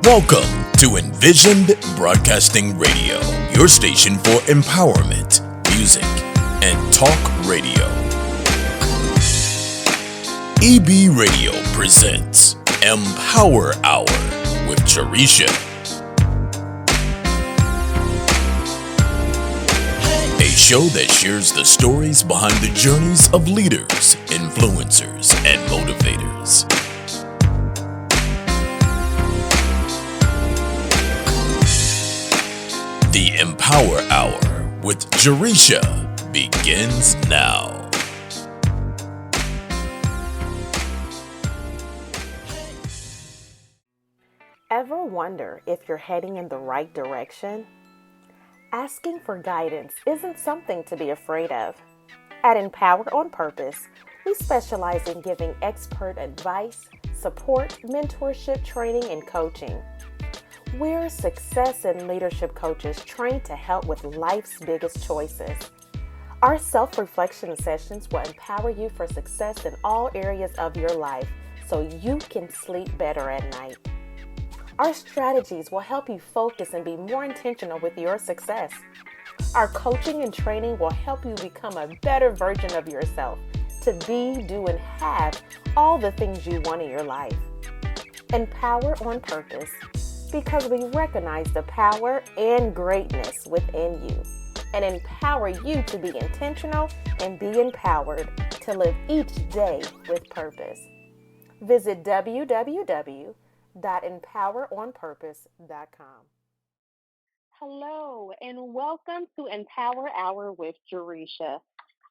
Welcome to Envisioned Broadcasting Radio, your station for empowerment, music, and talk radio. EB Radio presents Empower Hour with Jaresha. A show that shares the stories behind the journeys of leaders, influencers, and motivators. The Empower Hour with Jaresha begins now. Ever wonder if you're heading in the right direction? Asking for guidance isn't something to be afraid of. At Empower on Purpose, we specialize in giving expert advice, support, mentorship, training, and coaching. We're success and leadership coaches trained to help with life's biggest choices. Our self-reflection sessions will empower you for success in all areas of your life so you can sleep better at night. Our strategies will help you focus and be more intentional with your success. Our coaching and training will help you become a better version of yourself to be, do, and have all the things you want in your life. Empower on Purpose, because we recognize the power and greatness within you and empower you to be intentional and be empowered to live each day with purpose. Visit www.empoweronpurpose.com. Hello, and welcome to Empower Hour with Jaresha.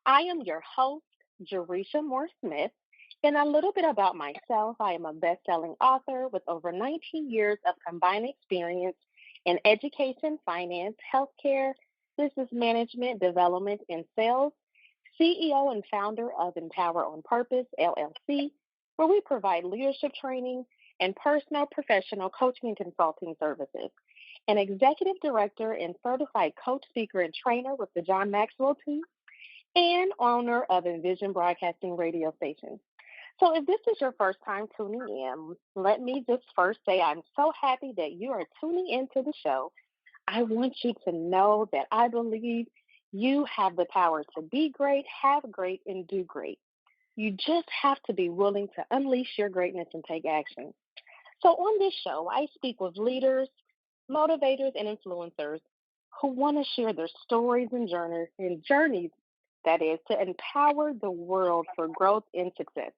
I am your host, Jaresha Moore-Smith. And a little bit about myself, I am a best-selling author with over 19 years of combined experience in education, finance, healthcare, business management, development, and sales, CEO and founder of Empower on Purpose, LLC, where we provide leadership training and personal professional coaching and consulting services, an executive director and certified coach, speaker, and trainer with the John Maxwell team, and owner of Envision Broadcasting radio station. So if this is your first time tuning in, let me just first say I'm so happy that you are tuning into the show. I want you to know that I believe you have the power to be great, have great, and do great. You just have to be willing to unleash your greatness and take action. So on this show, I speak with leaders, motivators, and influencers who want to share their stories and journeys, that is, to empower the world for growth and success.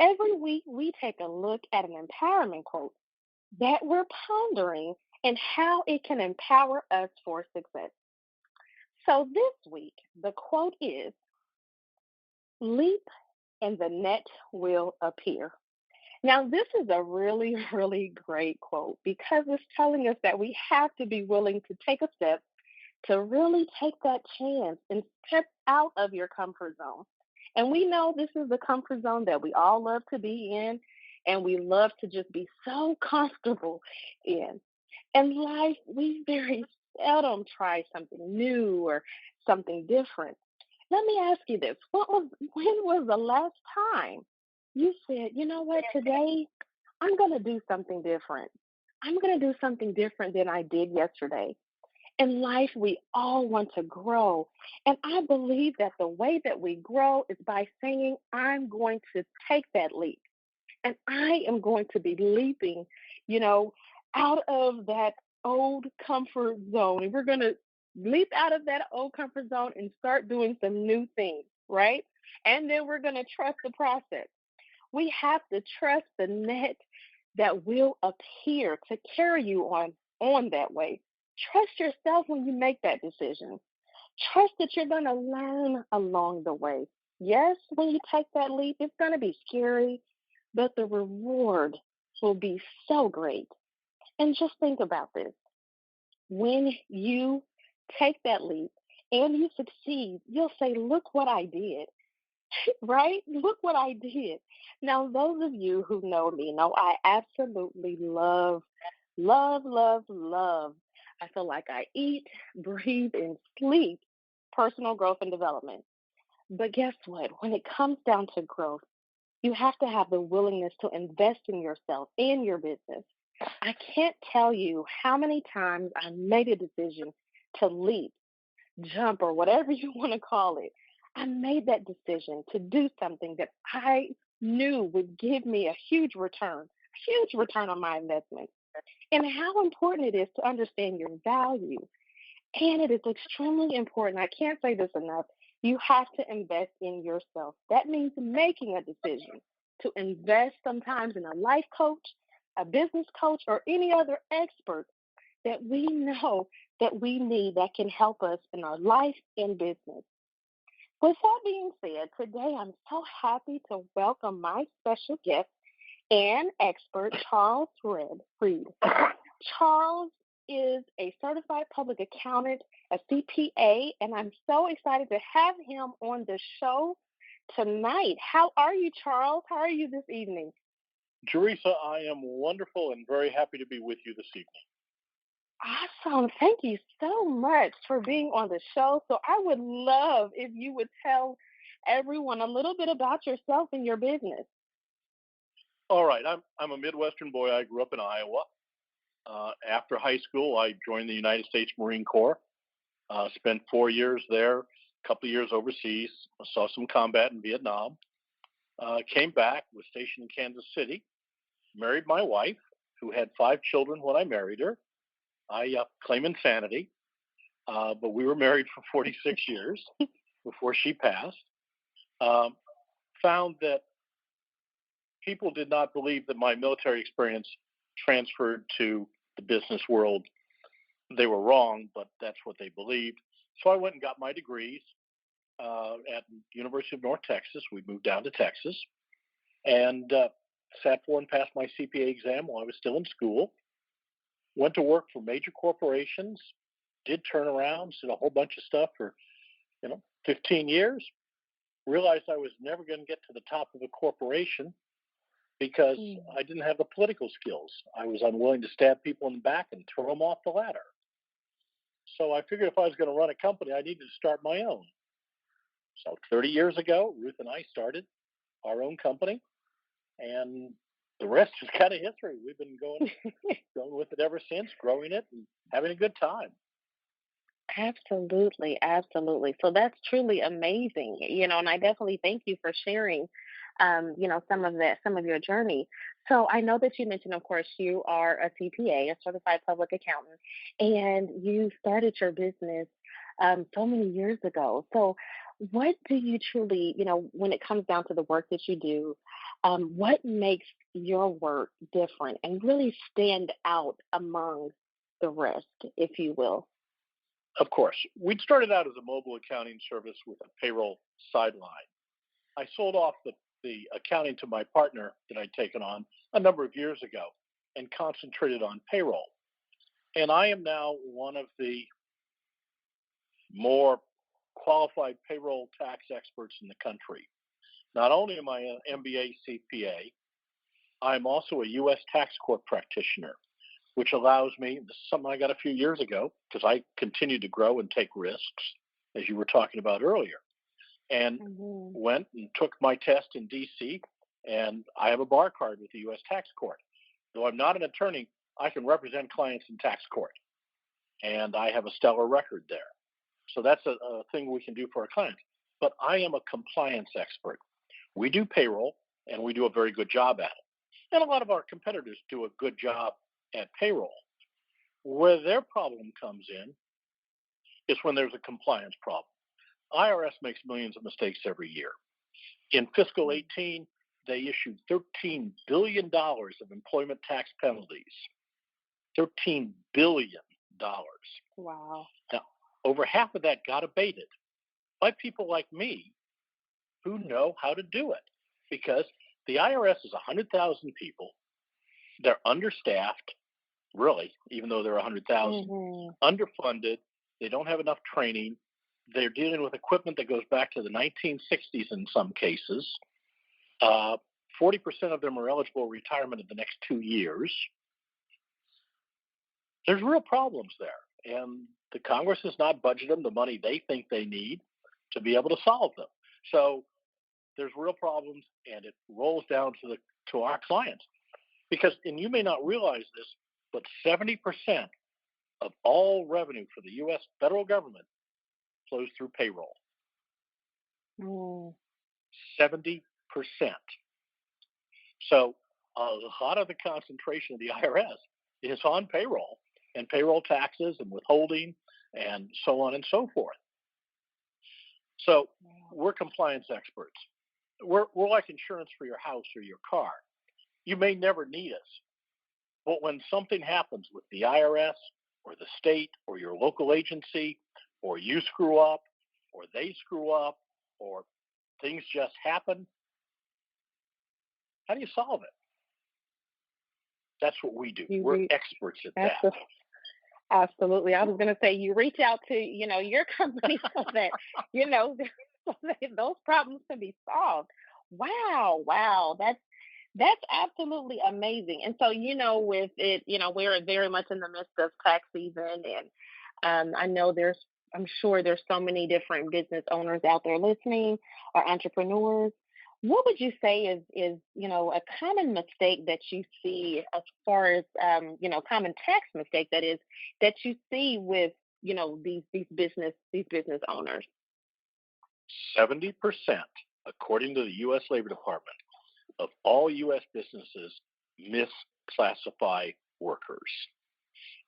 Every week, we take a look at an empowerment quote that we're pondering and how it can empower us for success. So this week, the quote is, "Leap and the net will appear." Now, this is a really, really great quote because it's telling us that we have to be willing to take a step to really take that chance and step out of your comfort zone. And we know this is the comfort zone that we all love to be in, and we love to just be so comfortable in. In life, we very seldom try something new or something different. Let me ask you this. When was the last time you said, you know what, today I'm going to do something different. I'm going to do something different than I did yesterday. In life, we all want to grow. And I believe that the way that we grow is by saying, I'm going to take that leap. And I am going to be leaping, out of that old comfort zone. And we're going to leap out of that old comfort zone and start doing some new things, right? And then we're going to trust the process. We have to trust the net that will appear to carry you on that way. Trust yourself when you make that decision. Trust that you're going to learn along the way. Yes, when you take that leap, it's going to be scary, but the reward will be so great. And just think about this. When you take that leap and you succeed, you'll say, look what I did, right? Look what I did. Now, those of you who know me know I absolutely love. I feel like I eat, breathe, and sleep personal growth and development. But guess what? When it comes down to growth, you have to have the willingness to invest in yourself and your business. I can't tell you how many times I made a decision to leap, jump, or whatever you want to call it. I made that decision to do something that I knew would give me a huge return on my investment. And how important it is to understand your value. And it is extremely important. I can't say this enough. You have to invest in yourself. That means making a decision to invest sometimes in a life coach, a business coach, or any other expert that we know that we need that can help us in our life and business. With that being said, today I'm so happy to welcome my special guest and expert, Charles Reed. Charles is a certified public accountant, a CPA, and I'm so excited to have him on the show tonight. How are you, Charles? How are you this evening? Jaresha, I am wonderful and very happy to be with you this evening. Awesome. Thank you so much for being on the show. So I would love if you would tell everyone a little bit about yourself and your business. All right, I'm a Midwestern boy. I grew up in Iowa. After high school, I joined the United States Marine Corps. Spent 4 years there, a couple of years overseas. Saw some combat in Vietnam. Came back, was stationed in Kansas City. Married my wife, who had 5 children when I married her. I claim insanity, but we were married for 46 years before she passed. Found that people did not believe that my military experience transferred to the business world. They were wrong, but that's what they believed. So I went and got my degrees at University of North Texas. We moved down to Texas and sat for and passed my CPA exam while I was still in school. Went to work for major corporations, did turnarounds, did a whole bunch of stuff for 15 years. Realized I was never going to get to the top of a corporation because I didn't have the political skills. I was unwilling to stab people in the back and throw them off the ladder. So I figured if I was going to run a company, I needed to start my own. So 30 years ago, Ruth and I started our own company, and the rest is kind of history. We've been going with it ever since, growing it and having a good time. Absolutely, absolutely. So that's truly amazing, and I definitely thank you for sharing, some of your journey. So I know that you mentioned, of course, you are a CPA, a certified public accountant, and you started your business so many years ago. So what do you truly, when it comes down to the work that you do, what makes your work different and really stand out among the rest, if you will? Of course, we'd started out as a mobile accounting service with a payroll sideline. I sold off the accounting to my partner that I'd taken on a number of years ago and concentrated on payroll. And I am now one of the more qualified payroll tax experts in the country. Not only am I an MBA CPA, I'm also a U.S. tax court practitioner, which allows me, this is something I got a few years ago because I continue to grow and take risks, as you were talking about earlier, and went and took my test in D.C., and I have a bar card with the U.S. tax court. Though I'm not an attorney, I can represent clients in tax court, and I have a stellar record there. So that's a thing we can do for our clients. But I am a compliance expert. We do payroll, and we do a very good job at it. And a lot of our competitors do a good job at payroll. Where their problem comes in is when there's a compliance problem. IRS makes millions of mistakes every year. In fiscal 18, they issued $13 billion of employment tax penalties. $13 billion. Wow. Now, over half of that got abated by people like me who know how to do it, because the IRS is 100,000 people. They're understaffed, really, even though they're 100,000, underfunded. They don't have enough training. They're dealing with equipment that goes back to the 1960s in some cases. 40% of them are eligible for retirement in the next 2 years. There's real problems there, and the Congress has not budgeted them the money they think they need to be able to solve them. So there's real problems, and it rolls down to our clients. Because, and you may not realize this, but 70% of all revenue for the U.S. federal government flows through payroll. 70%. So a lot of the concentration of the IRS is on payroll and payroll taxes and withholding and so on and so forth. So we're compliance experts. We're like insurance for your house or your car. You may never need us, but when something happens with the IRS or the state or your local agency, or you screw up or they screw up or things just happen, how do you solve it? That's what we do. We're experts at that. Absolutely. I was going to say, you reach out to, your company so that, so that those problems can be solved. Wow. That's absolutely amazing. And so, with it, we're very much in the midst of tax season, and I'm sure there's so many different business owners out there listening, or entrepreneurs. What would you say is a common mistake that you see, as far as common tax mistake that you see with these business owners? 70%, according to the U.S. Labor Department, of all U.S. businesses misclassify workers,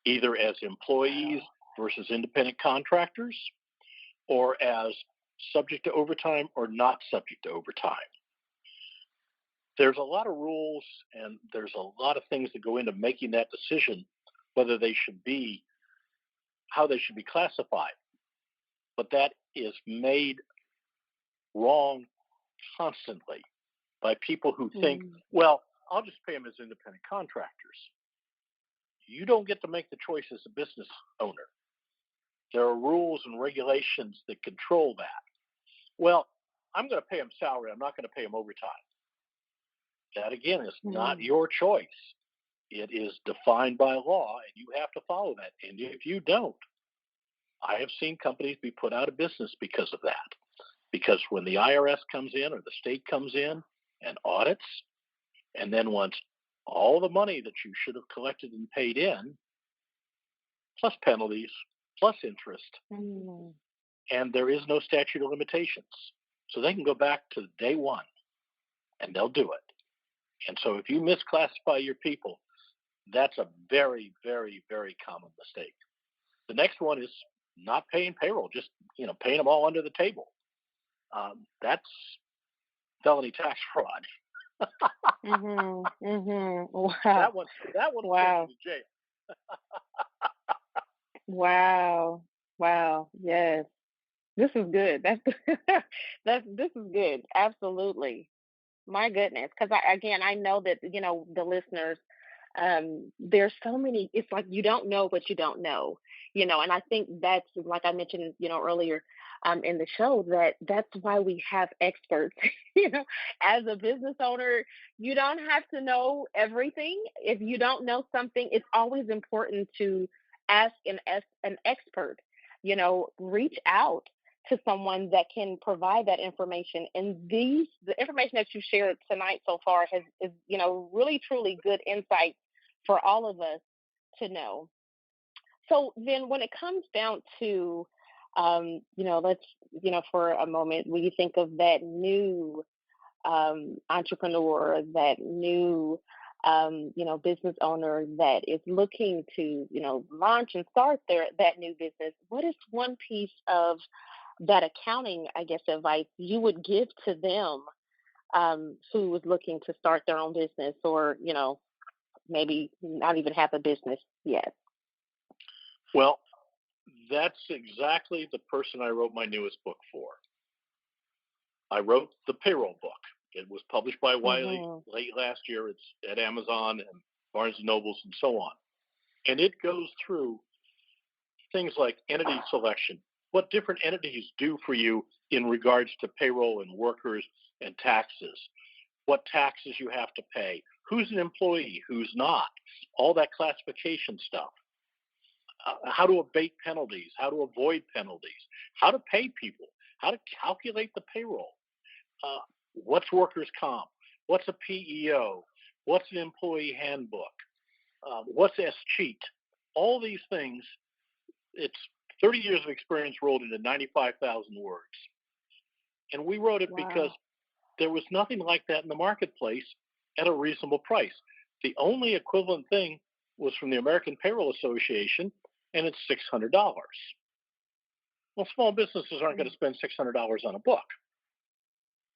either as employees versus independent contractors, or as subject to overtime or not subject to overtime. There's a lot of rules and there's a lot of things that go into making that decision, whether they should be, how they should be classified. But that is made wrong constantly by people who think, well, I'll just pay them as independent contractors. You don't get to make the choice as a business owner. There are rules and regulations that control that. Well, I'm going to pay them salary. I'm not going to pay them overtime. That, again, is not your choice. It is defined by law, and you have to follow that. And if you don't, I have seen companies be put out of business because of that. Because when the IRS comes in or the state comes in and audits, and then wants all the money that you should have collected and paid in, plus penalties, plus interest, and there is no statute of limitations. So they can go back to day one, and they'll do it. And so if you misclassify your people, that's a very, very, very common mistake. The next one is not paying payroll, just paying them all under the table. That's felony tax fraud. Wow. That one wow. To jail. Wow. Yes. This is good. This is good. Absolutely. My goodness. Because I know that, the listeners, there's so many, it's like you don't know what you don't know, and I think that's, like I mentioned, earlier in the show, that's why we have experts. As a business owner, you don't have to know everything. If you don't know something, it's always important to ask an expert, reach out to someone that can provide that information. And the information that you shared tonight so far is really, truly good insight for all of us to know. So then when it comes down to, let's, for a moment, when you think of that new entrepreneur, that new, business owner that is looking to, launch and start that new business, what is one piece of that accounting, I guess, advice you would give to them who was looking to start their own business, or, maybe not even have a business yet? Well, that's exactly the person I wrote my newest book for. I wrote the payroll book. It was published by Wiley late last year. It's at Amazon and Barnes & Nobles and so on. And it goes through things like entity selection, what different entities do for you in regards to payroll and workers and taxes, what taxes you have to pay, who's an employee, who's not, all that classification stuff, how to abate penalties, how to avoid penalties, how to pay people, how to calculate the payroll, what's workers' comp, what's a PEO, What's an employee handbook? What's S-cheat? All these things, it's 30 years of experience rolled into 95,000 words. And we wrote it because there was nothing like that in the marketplace at a reasonable price. The only equivalent thing was from the American Payroll Association, and it's $600. Well, small businesses aren't going to spend $600 on a book.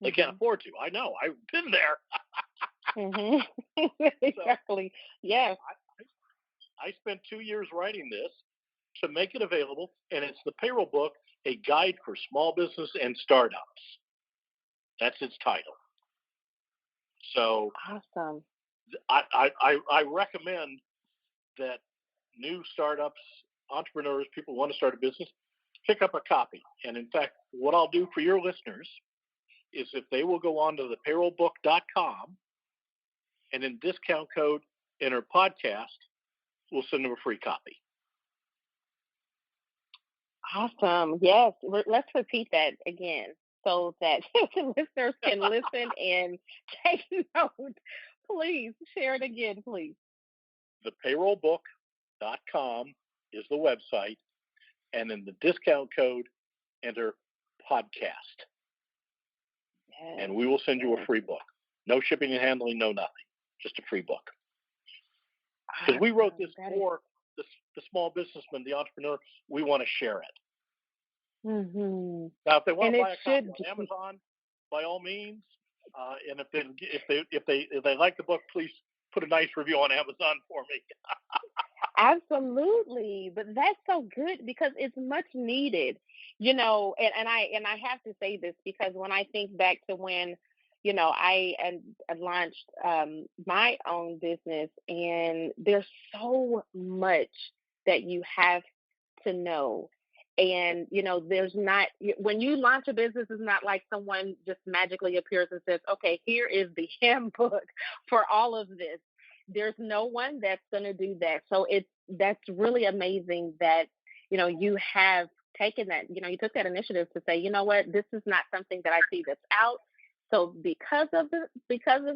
They can't afford to. I know. I've been there. Exactly. Yes. I spent 2 years writing this to make it available, and it's the payroll book, A Guide for Small Business and Startups. That's its title. So awesome. I recommend that new startups, entrepreneurs, people who want to start a business, pick up a copy. And in fact, what I'll do for your listeners is if they will go on to thepayrollbook.com and in discount code enter podcast, we'll send them a free copy. Awesome. Yes. Let's repeat that again so that the listeners can listen and take note. Please share it again, please. Thepayrollbook.com is the website, and in the discount code, enter podcast. Yes. And we will send you a free book. No shipping and handling, no nothing. Just a free book. Because we wrote this for the small businessman, the entrepreneur. We want to share it. Mm-hmm. Now, if they want to buy a copy on Amazon, by all means. And if they like the book, please put a nice review on Amazon for me. Absolutely, but that's so good because it's much needed, and I have to say this because when I think back to when, I launched my own business, and there's so much that you have to know. And, there's not, when you launch a business, it's not like someone just magically appears and says, okay, here is the handbook for all of this. There's no one that's going to do that. So that's really amazing that, you have taken that, you took that initiative to say, you know what, this is not something that I see that's out. So because of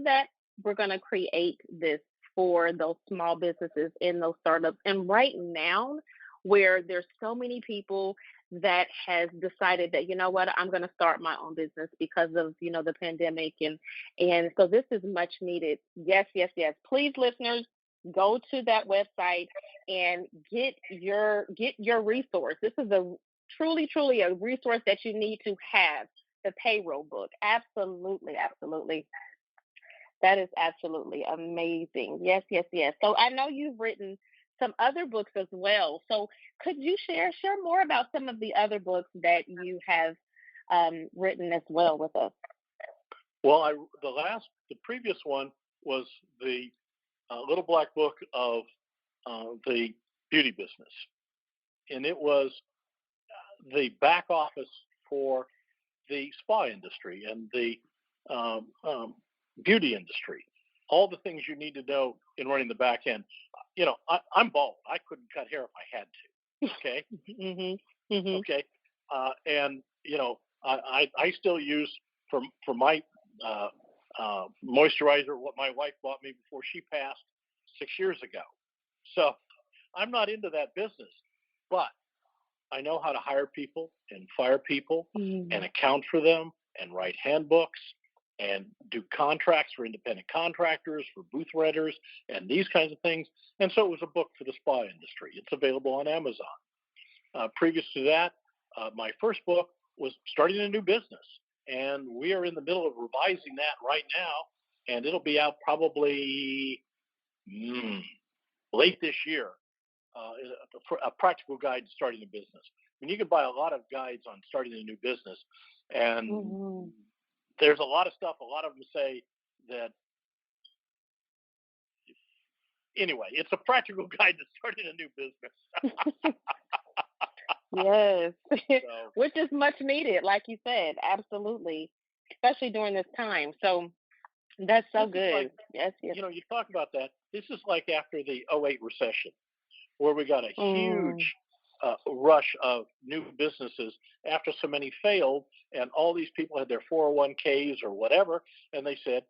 that, we're going to create this for those small businesses and those startups. And right now, where there's so many people that has decided that, you know what, I'm going to start my own business because of, the pandemic. And so this is much needed. Yes, yes, yes. Please, listeners, go to that website and get your resource. This is truly a resource that you need to have, the payroll book. Absolutely, absolutely. That is absolutely amazing. Yes, yes, yes. So I know you've written some other books as well. So could you share more about some of the other books that you have written as well with us? Well, the previous one was the Little Black Book of the beauty business. And it was the back office for the spa industry and the beauty industry. All the things you need to know in running the back end. I'm bald. I couldn't cut hair if I had to. Okay. Mm-hmm. Mm-hmm. Okay. And I still use for my moisturizer what my wife bought me before she passed 6 years ago. So I'm not into that business, but I know how to hire people and fire people and account for them and write handbooks and do contracts for independent contractors, for booth renters, and these kinds of things. And so it was a book for the spa industry. It's available on Amazon. Previous to that, my first book was Starting a New Business. And we are in the middle of revising that right now. And it'll be out probably late this year. A practical guide to starting a business. I mean, you can buy a lot of guides on starting a new business. And there's a lot of stuff. A lot of them say that, anyway, it's a practical guide to starting a new business. Yes, which is much needed, like you said. Absolutely, especially during this time. So that's so good. Like, yes, yes. You talk about that. This is like after the 2008 recession, where we got a huge rush of new businesses after so many failed, and all these people had their 401ks or whatever, and they said,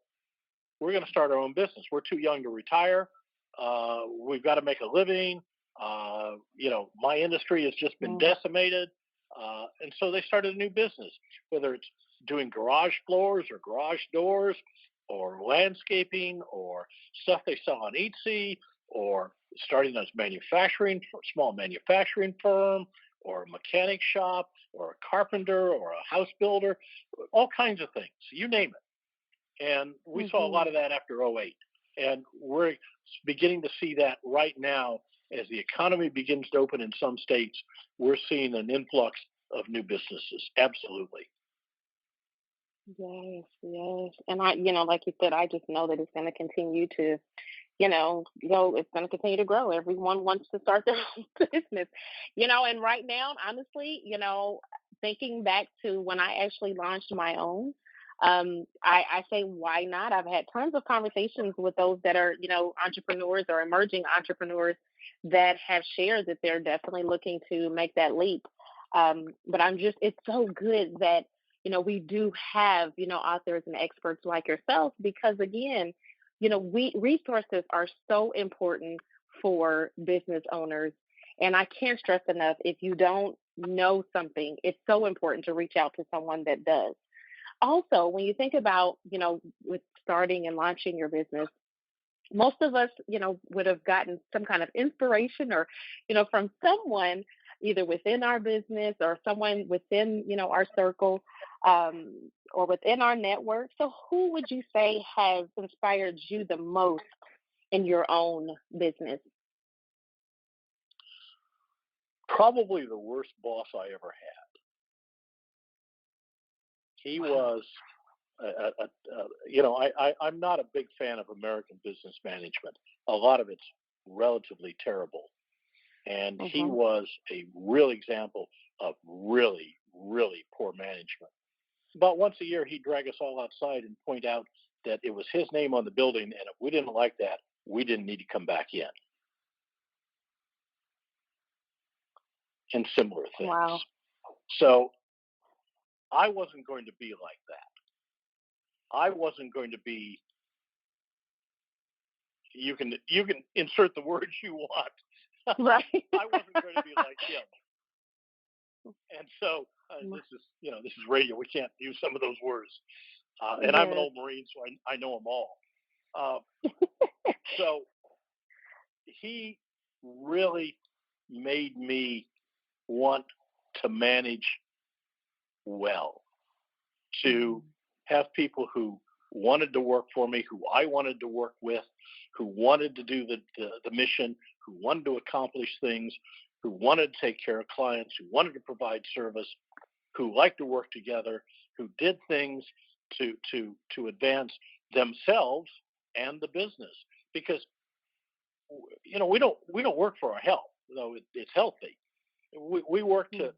we're going to start our own business. We're too young to retire. We've got to make a living. My industry has just been decimated. And so they started a new business, whether it's doing garage floors or garage doors or landscaping or stuff they sell on Etsy, or starting a small manufacturing firm, or a mechanic shop, or a carpenter, or a house builder, all kinds of things, you name it. And we saw a lot of that after '08. And we're beginning to see that right now as the economy begins to open in some states. We're seeing an influx of new businesses. Absolutely. Yes, yes. And like you said, I just know that it's going to continue to, it's going to continue to grow. Everyone wants to start their own business, and right now, honestly, thinking back to when I actually launched my own, I say, why not? I've had tons of conversations with those that are, entrepreneurs or emerging entrepreneurs that have shared that they're definitely looking to make that leap. But it's so good that, we do have, authors and experts like yourself, because again, resources are so important for business owners. And I can't stress enough, if you don't know something, it's so important to reach out to someone that does. Also, when you think about, with starting and launching your business, most of us, would have gotten some kind of inspiration or, from someone either within our business or someone within, our circle, or within our network. So who would you say has inspired you the most in your own business? Probably the worst boss I ever had. He was, I'm not a big fan of American business management. A lot of it's relatively terrible. And he was a real example of really, really poor management. About once a year, he'd drag us all outside and point out that it was his name on the building, and if we didn't like that, we didn't need to come back in. And similar things. Wow. So I wasn't going to be like that. I wasn't going to be. You can insert the words you want. Right. I wasn't going to be like him. And so this is radio. We can't use some of those words. And I'm an old Marine, so I know them all. So he really made me want to manage well, to have people who wanted to work for me, who I wanted to work with, who wanted to do the mission, who wanted to accomplish things, who wanted to take care of clients, who wanted to provide service, who liked to work together, who did things to advance themselves and the business. Because we don't work for our health, though it's healthy. We work to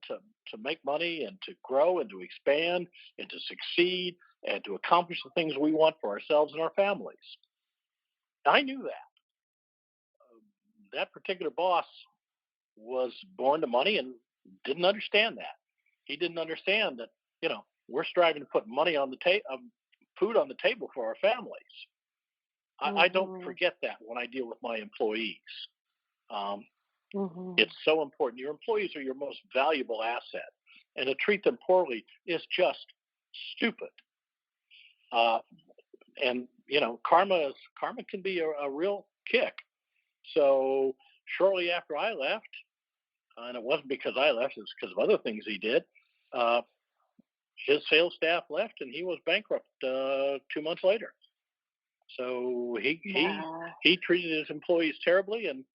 make money and to grow and to expand and to succeed and to accomplish the things we want for ourselves and our families. I knew that. That particular boss was born to money and didn't understand that. He didn't understand that, we're striving to put money on the food on the table for our families. I don't forget that when I deal with my employees. It's so important. Your employees are your most valuable asset, and to treat them poorly is just stupid. And karma can be a real kick. So shortly after I left, and it wasn't because I left, it was because of other things he did, his sales staff left, and he was bankrupt 2 months later. So he treated his employees terribly, and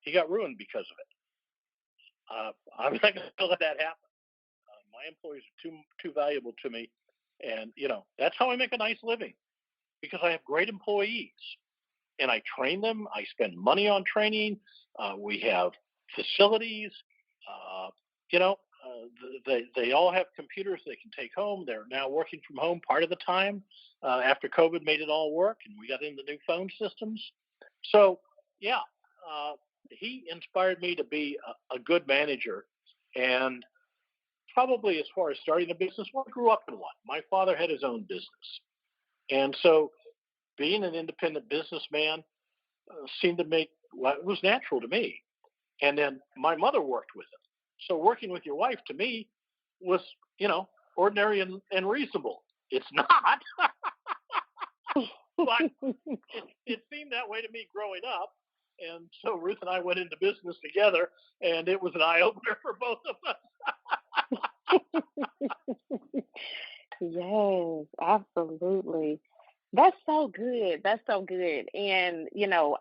he got ruined because of it. I'm not going to let that happen. My employees are too valuable to me, and that's how I make a nice living, because I have great employees, and I train them. I spend money on training. We have facilities. They all have computers they can take home. They're now working from home part of the time after COVID made it all work, and we got into new phone systems. So, he inspired me to be a good manager. And probably as far as starting a business, I grew up in one. My father had his own business. And so being an independent businessman seemed to make, well, it was natural to me. And then my mother worked with it. So working with your wife to me was, ordinary and reasonable. It's not, but it seemed that way to me growing up. And so Ruth and I went into business together, and it was an eye opener for both of us. Yes, absolutely. That's so good. That's so good. And,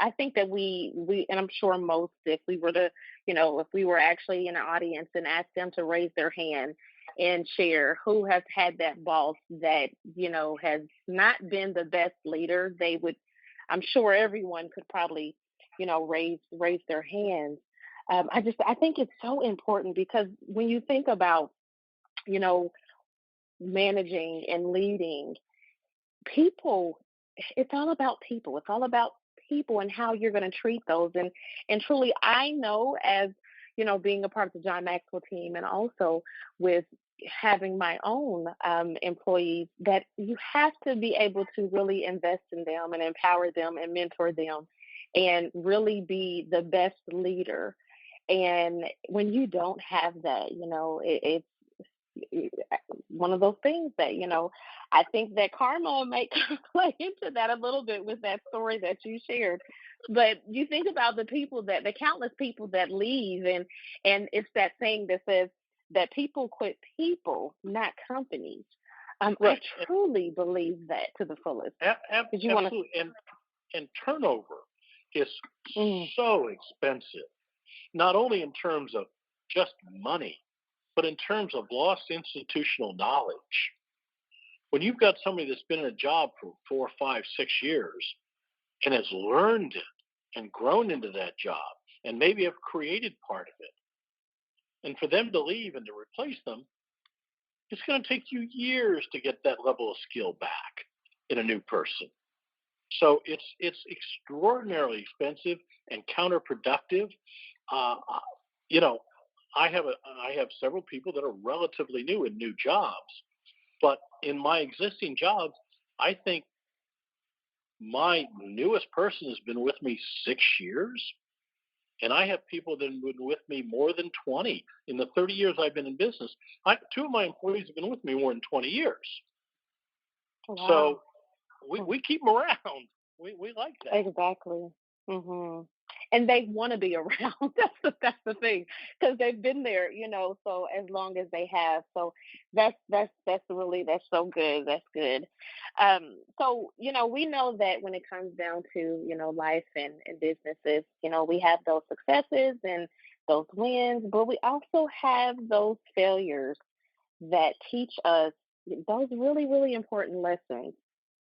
I think that and I'm sure most, if we were to, if we were actually in an audience and asked them to raise their hand and share who has had that boss that, has not been the best leader, I'm sure everyone could probably, raise their hands. I think it's so important because when you think about, you know, managing and leading, people, it's all about people. It's all about people and how you're going to treat those. And truly, I know, as being a part of the John Maxwell team, and also with having my own employees, that you have to be able to really invest in them and empower them and mentor them and really be the best leader. And when you don't have that, it's one of those things that, I think that karma may play into that a little bit with that story that you shared. But you think about the countless people that leave, and it's that saying that says that people quit people, not companies. Right. I truly believe that to the fullest. Absolutely. And turnover is so expensive, not only in terms of just money, but in terms of lost institutional knowledge. When you've got somebody that's been in a job for 4, 5, 6 years and has learned it and grown into that job and maybe have created part of it, and for them to leave and to replace them, it's going to take you years to get that level of skill back in a new person. So it's extraordinarily expensive and counterproductive. I have several people that are relatively new in new jobs, but in my existing jobs, I think my newest person has been with me 6 years, and I have people that have been with me more than 20. In the 30 years I've been in business, 2 of my employees have been with me more than 20 years. Wow. So we keep them around. We like that. Exactly. Hmm. And they want to be around. That's the thing, because they've been there, so as long as they have. So that's so good. That's good. So we know that when it comes down to life and businesses, we have those successes and those wins, but we also have those failures that teach us those really, really important lessons.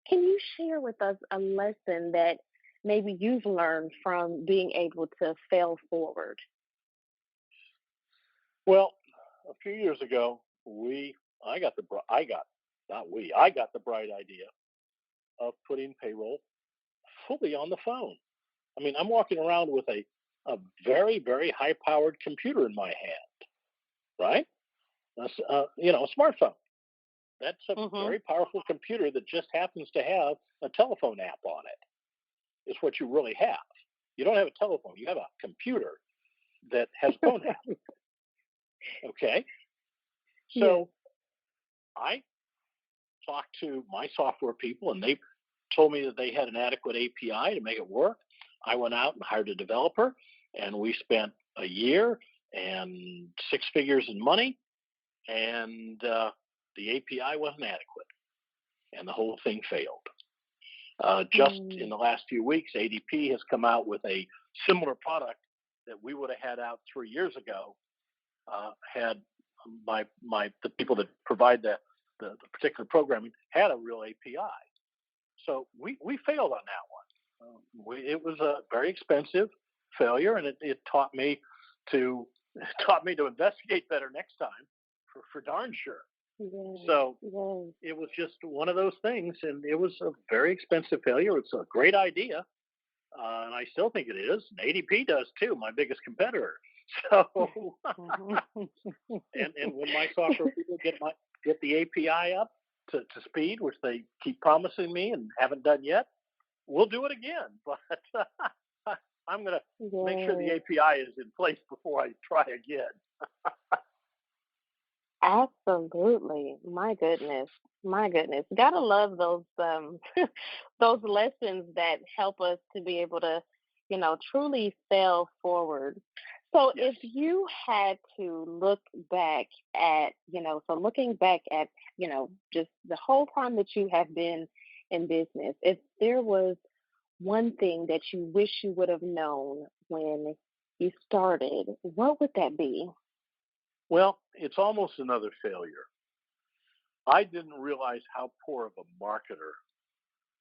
Can you share with us a lesson that maybe you've learned from being able to fail forward? Well, a few years ago, I got the bright idea of putting payroll fully on the phone. I mean, I'm walking around with a very, very high-powered computer in my hand, right? That's, a smartphone. That's a very powerful computer that just happens to have a telephone app on it. It's what you really have. You don't have a telephone. You have a computer that has a phone app. Okay? So I talked to my software people, and they told me that they had an adequate API to make it work. I went out and hired a developer, and we spent a year and 6 figures in money, and the API wasn't adequate, and the whole thing failed. Just in the last few weeks, ADP has come out with a similar product that we would have had out 3 years ago. Had the people that provide the particular programming had a real API. So we failed on that one. It was a very expensive failure, and it taught me to investigate better next time, for darn sure. So it was just one of those things, and it was a very expensive failure. It's a great idea, and I still think it is. And ADP does too, my biggest competitor. So, and when my software people get the API up to speed, which they keep promising me and haven't done yet, we'll do it again. But I'm going to make sure the Yes, API is in place before I try again. absolutely. My goodness. My goodness. Gotta love those those lessons that help us to be able to, truly fail forward. So Yes. if you had to look back at, so looking back at, just the whole time that you have been in business, if there was one thing that you wish you would have known when you started, what would that be? Well, it's almost another failure. I didn't realize how poor of a marketer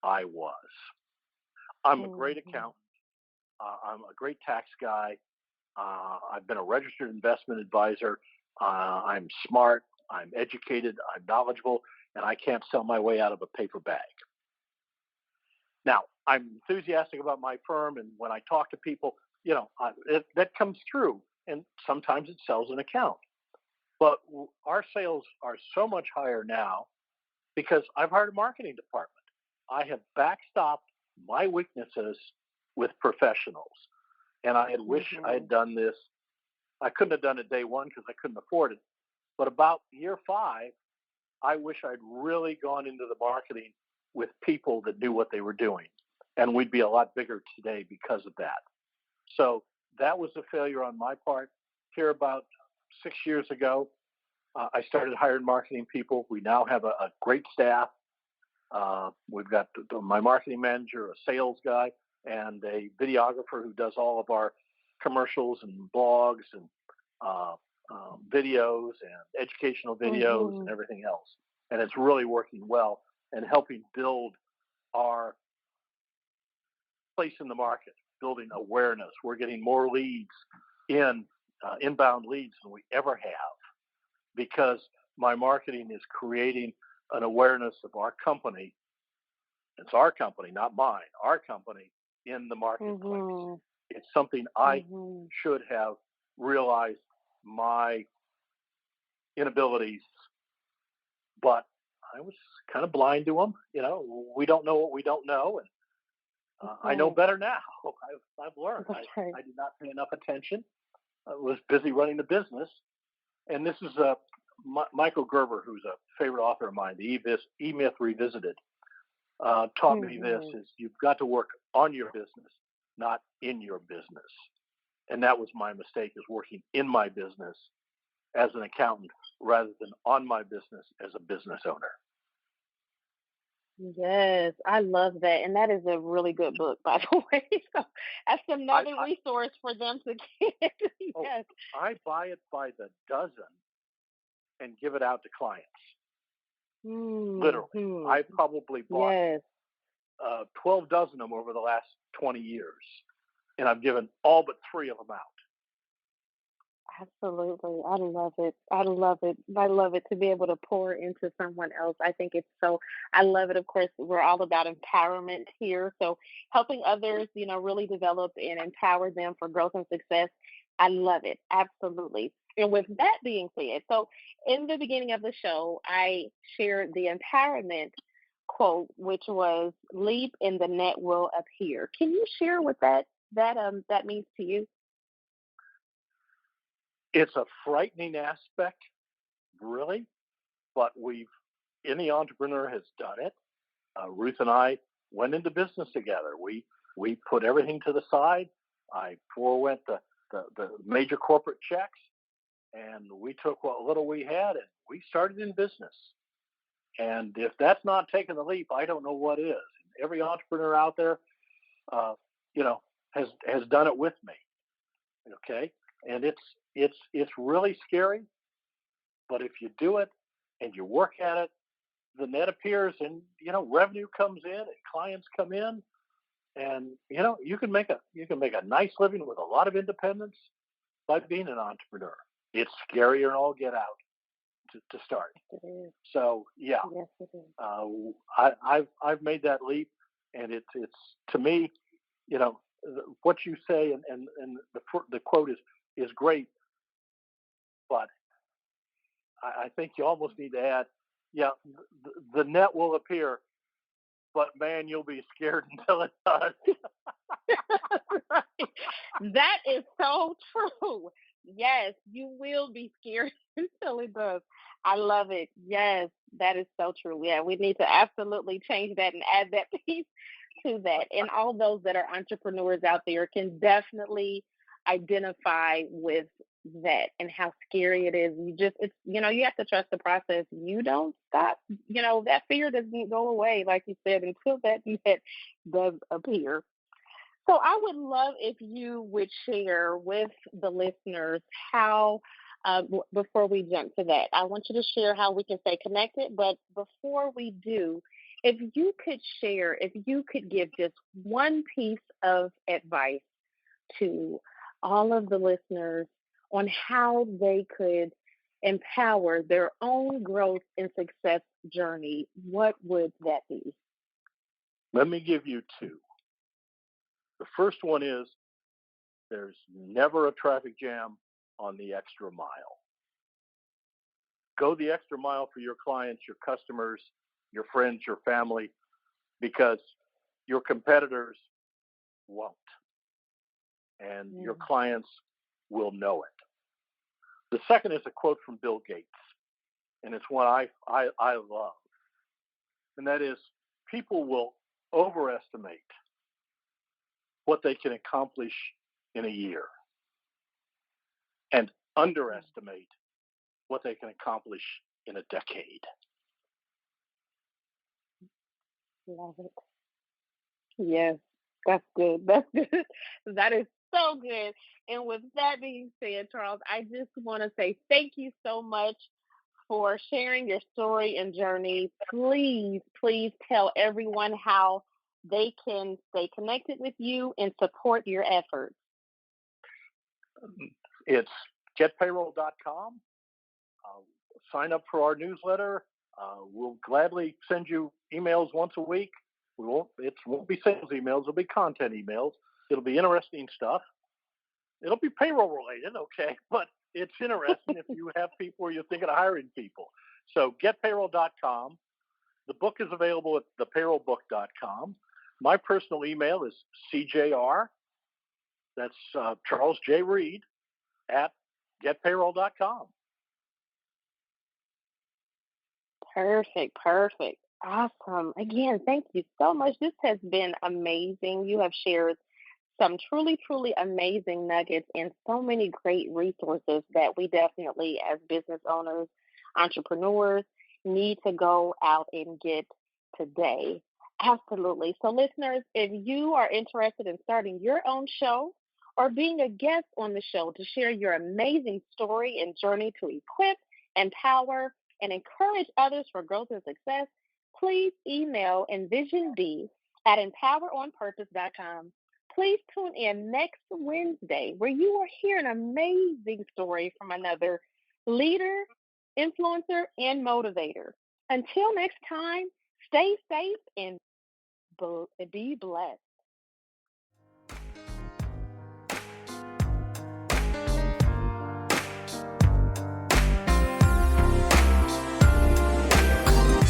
I was. I'm a great Hmm. accountant. I'm a great tax guy. I've been a registered investment advisor. I'm smart. I'm educated. I'm knowledgeable, and I can't sell my way out of a paper bag. Now, I'm enthusiastic about my firm, and when I talk to people, that comes through, and sometimes it sells an account. But our sales are so much higher now because I've hired a marketing department. I have backstopped my weaknesses with professionals. And I had wished I Hmm. had done this. I couldn't have done it day one because I couldn't afford it. But about year 5, I wish I'd really gone into the marketing with people that knew what they were doing. And we'd be a lot bigger today because of that. So that was a failure on my part. Here, about 6 years ago, I started hiring marketing people. We now have a great staff. We've got my marketing manager, a sales guy, and a videographer who does all of our commercials and blogs and uh, videos and educational videos and Hmm. everything else. And it's really working well and helping build our place in the market, building awareness. We're getting more leads in inbound leads than we ever have because my marketing is creating an awareness of our company. It's our company, not mine, our company in the marketplace. Hmm. It's something I Hmm. should have realized my inabilities, but I was kind of blind to them. We don't know what we don't know. And That's I know right. better now. I've learned. That's right. I did not pay enough attention. I was busy running the business. And this is Michael Gerber, who's a favorite author of mine, the E-Myth Revisited. Taught me this Hmm. is you've got to work on your business, not in your business. And that was my mistake is working in my business as an accountant rather than on my business as a business owner. Yes, I love that. And that is a really good book, by the way. So that's I, another I resource for them to get. oh Yes. I buy it by the dozen and give it out to clients. Literally, Hmm. I probably bought Yes, 12 dozen of them over the last 20 years, and I've given all but 3 of them out. absolutely. I love it. I love it. I love it to be able to pour into someone else. I think it's so, I love it. Of course, we're all about empowerment here. So helping others, really develop and empower them for growth and success. I love it. Absolutely. And with that being said, so in the beginning of the show, I shared the empowerment quote, which was "Leap and the net will appear." Can you share what that means to you? It's a frightening aspect, really, but any entrepreneur has done it. Ruth and I went into business together. We put everything to the side. I forewent the major corporate checks, and we took what little we had, and we started in business. And if that's not taking the leap, I don't know what is. Every entrepreneur out there, uh, you know, has done it with me. Okay, and it's really scary, but if you do it and you work at it, the net appears, and revenue comes in, and clients come in, and you can make a nice living with a lot of independence by being an entrepreneur. It's scarier and all get out to start. It is. So yeah, Yes, it is. uh, I've made that leap, and it's to me, what you say and the quote is great, but I think you almost need to add, yeah, the net will appear, but man, you'll be scared until it does. Right. That is so true. Yes, you will be scared until it does. I love it. Yes, that is so true. Yeah, we need to absolutely change that and add that piece to that. And all those that are entrepreneurs out there can definitely identify with that and how scary it is. It's, you have to trust the process. You don't stop, that fear doesn't go away, like you said, until that does appear. So I would love if you would share with the listeners how, before we jump to that, I want you to share how we can stay connected. But before we do, if you could give just one piece of advice to all of the listeners on how they could empower their own growth and success journey, what would that be? Let me give you two. The first one is there's never a traffic jam on the extra mile. Go the extra mile for your clients, your customers, your friends, your family, because your competitors won't. And your clients will know it. The second is a quote from Bill Gates, and it's one I love. And that is, people will overestimate what they can accomplish in a year and underestimate what they can accomplish in a decade. Love it. Yes, that's good. That's good. That is so good. And with that being said, Charles, I just want to say thank you so much for sharing your story and journey. Please, please tell everyone how they can stay connected with you and support your efforts. It's getpayroll.com. Sign up for our newsletter. We'll gladly send you emails once a week. It won't be sales emails. It'll be content emails. It'll be interesting stuff. It'll be payroll related, okay, but it's interesting if you have people or you're thinking of hiring people. So getpayroll.com. The book is available at thepayrollbook.com. My personal email is CJR. That's Charles J. Reed at getpayroll.com. Perfect. Awesome. Again, thank you so much. This has been amazing. You have shared some truly, truly amazing nuggets and so many great resources that we definitely, as business owners, entrepreneurs, need to go out and get today. Absolutely. So listeners, if you are interested in starting your own show or being a guest on the show to share your amazing story and journey to equip, empower, and encourage others for growth and success, please email envisionb@empoweronpurpose.com. Please tune in next Wednesday where you will hear an amazing story from another leader, influencer, and motivator. Until next time, stay safe and be blessed.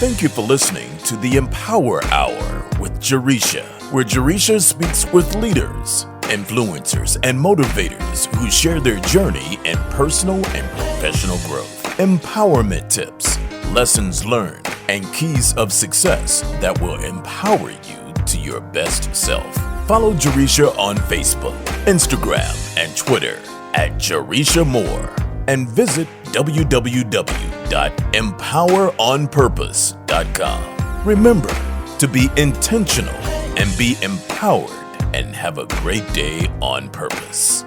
Thank you for listening to the Empower Hour with Jaresha, where Jaresha speaks with leaders, influencers, and motivators who share their journey in personal and professional growth, empowerment tips, lessons learned, and keys of success that will empower you to your best self. Follow Jaresha on Facebook, Instagram, and Twitter at Jaresha Moore, and visit www.empoweronpurpose.com. Remember to be intentional and be empowered, and have a great day on purpose.